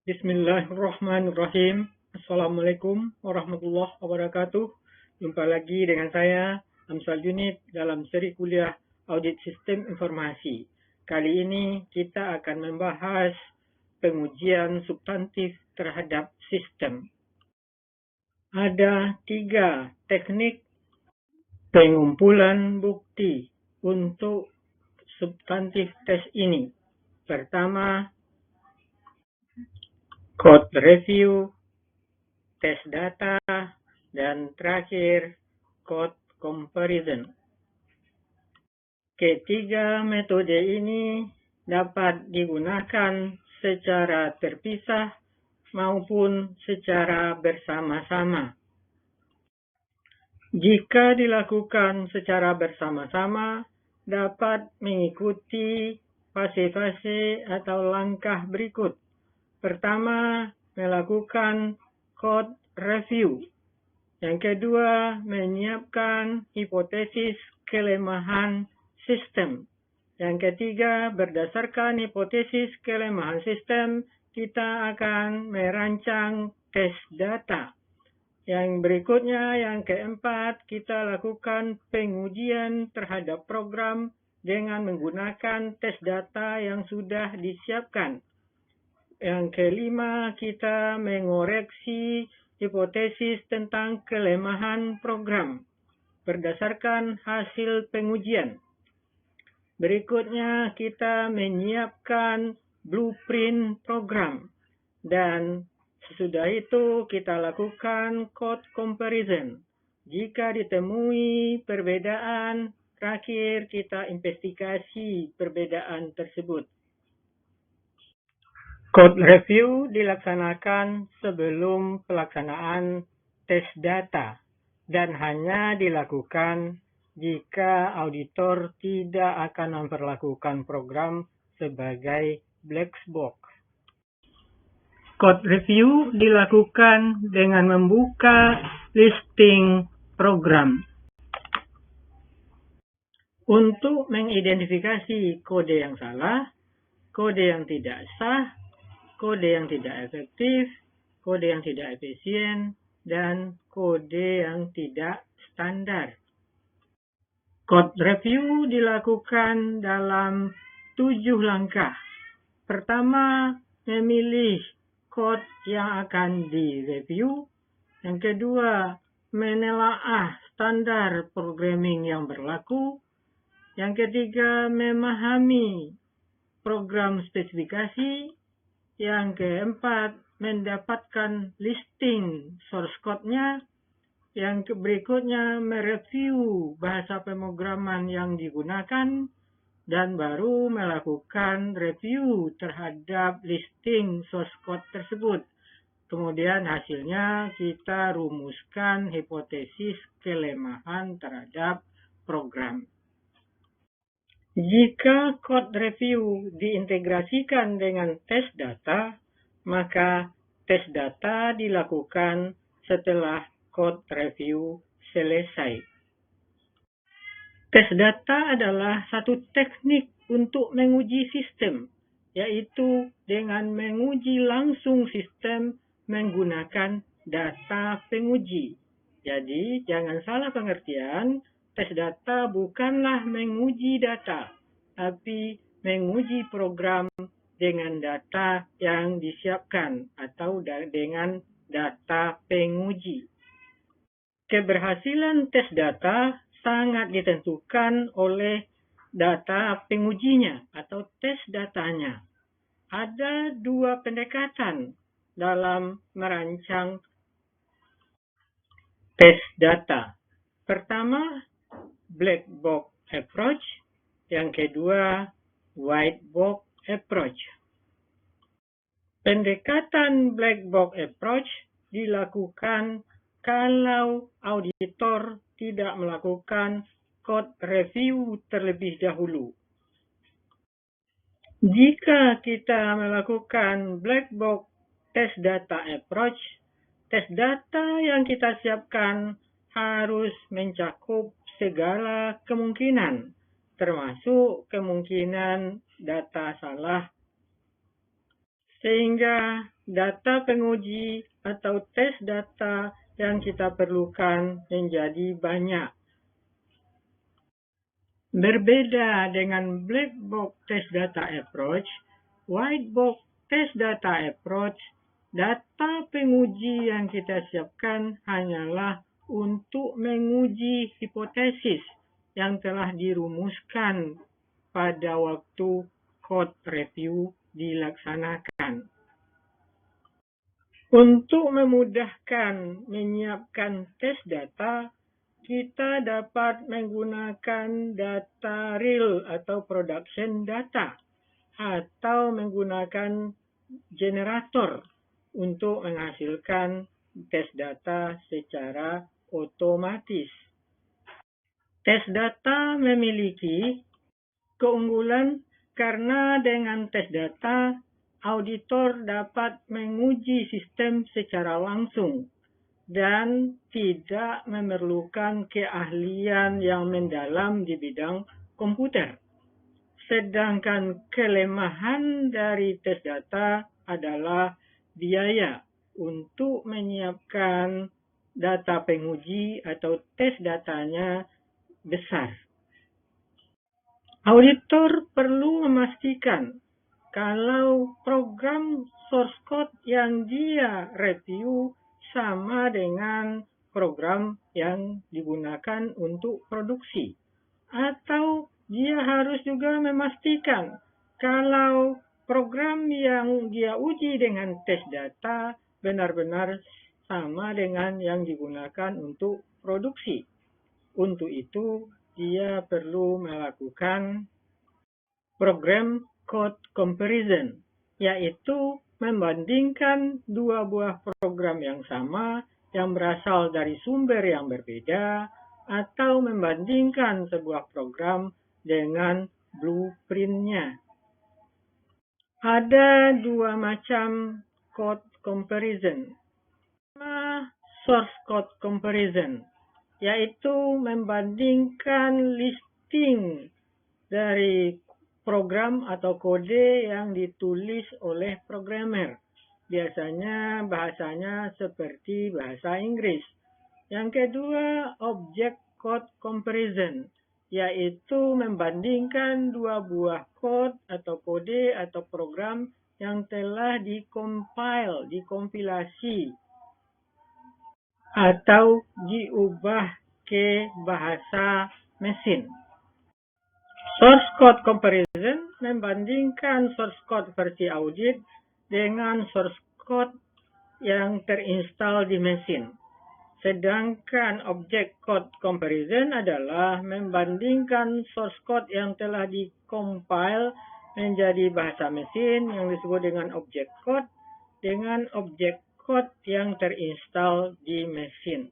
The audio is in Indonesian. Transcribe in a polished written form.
Bismillahirrahmanirrahim. Assalamualaikum warahmatullahi wabarakatuh. Jumpa lagi dengan saya, Amsal Junid, dalam seri kuliah Audit Sistem Informasi. Kali ini kita akan membahas pengujian substantif terhadap sistem. Ada 3 teknik pengumpulan bukti untuk substantif tes ini. Pertama, code review, tes data, dan terakhir code comparison. Ketiga metode ini dapat digunakan secara terpisah maupun secara bersama-sama. Jika dilakukan secara bersama-sama, dapat mengikuti fase-fase atau langkah berikut. Pertama, melakukan code review. Yang kedua, menyiapkan hipotesis kelemahan sistem. Yang ketiga, berdasarkan hipotesis kelemahan sistem, kita akan merancang tes data. Yang berikutnya, yang keempat, kita lakukan pengujian terhadap program dengan menggunakan tes data yang sudah disiapkan. Yang kelima, kita mengoreksi hipotesis tentang kelemahan program berdasarkan hasil pengujian. Berikutnya, kita menyiapkan blueprint program. Dan sesudah itu, kita lakukan code comparison. Jika ditemui perbedaan, terakhir kita investigasi perbedaan tersebut. Code review dilaksanakan sebelum pelaksanaan tes data dan hanya dilakukan jika auditor tidak akan memperlakukan program sebagai black box. Code review dilakukan dengan membuka listing program. Untuk mengidentifikasi kode yang salah, kode yang tidak sah, kode yang tidak efektif, kode yang tidak efisien, dan kode yang tidak standar. Code review dilakukan dalam 7 langkah. Pertama, memilih code yang akan direview. Yang kedua, menelaah standar programming yang berlaku. Yang ketiga, memahami program spesifikasi. Yang keempat, mendapatkan listing source code-nya. Yang berikutnya, mereview bahasa pemrograman yang digunakan. Dan baru melakukan review terhadap listing source code tersebut. Kemudian hasilnya kita rumuskan hipotesis kelemahan terhadap program. Jika code review diintegrasikan dengan tes data, maka tes data dilakukan setelah code review selesai. Tes data adalah satu teknik untuk menguji sistem, yaitu dengan menguji langsung sistem menggunakan data penguji. Jadi, jangan salah pengertian, tes data bukanlah menguji data, tapi menguji program dengan data yang disiapkan atau dengan data penguji. Keberhasilan tes data sangat ditentukan oleh data pengujinya atau tes datanya. Ada 2 pendekatan dalam merancang tes data. Pertama, black box approach. Yang kedua, white box approach. Pendekatan black box approach dilakukan kalau auditor tidak melakukan code review terlebih dahulu. Jika kita melakukan black box test data approach, tes data yang kita siapkan harus mencakup segala kemungkinan, termasuk kemungkinan data salah sehingga data penguji atau tes data yang kita perlukan menjadi banyak. Berbeda dengan black box test data approach, white box test data approach, data penguji yang kita siapkan hanyalah untuk menguji hipotesis yang telah dirumuskan pada waktu code review dilaksanakan. Untuk memudahkan menyiapkan tes data, kita dapat menggunakan data real atau production data atau menggunakan generator untuk menghasilkan tes data secara otomatis. Tes data memiliki keunggulan karena dengan tes data, auditor dapat menguji sistem secara langsung dan tidak memerlukan keahlian yang mendalam di bidang komputer. Sedangkan kelemahan dari tes data adalah biaya untuk menyiapkan data penguji atau tes datanya besar. Auditor perlu memastikan kalau program source code yang dia review sama dengan program yang digunakan untuk produksi. Atau dia harus juga memastikan kalau program yang dia uji dengan tes data benar-benar sama dengan yang digunakan untuk produksi. Untuk itu, dia perlu melakukan program code comparison, yaitu membandingkan dua buah program yang sama yang berasal dari sumber yang berbeda atau membandingkan sebuah program dengan blueprint-nya. Ada dua macam code comparison. Pertama, source code comparison, yaitu membandingkan listing dari program atau kode yang ditulis oleh programmer. Biasanya bahasanya seperti bahasa Inggris. Yang kedua, object code comparison, yaitu membandingkan dua buah code atau kode atau program yang telah dikompilasi atau diubah ke bahasa mesin. Source code comparison membandingkan source code versi audit dengan source code yang terinstall di mesin. Sedangkan object code comparison adalah membandingkan source code yang telah dikompil menjadi bahasa mesin yang disebut dengan object code dengan object code yang terinstall di mesin.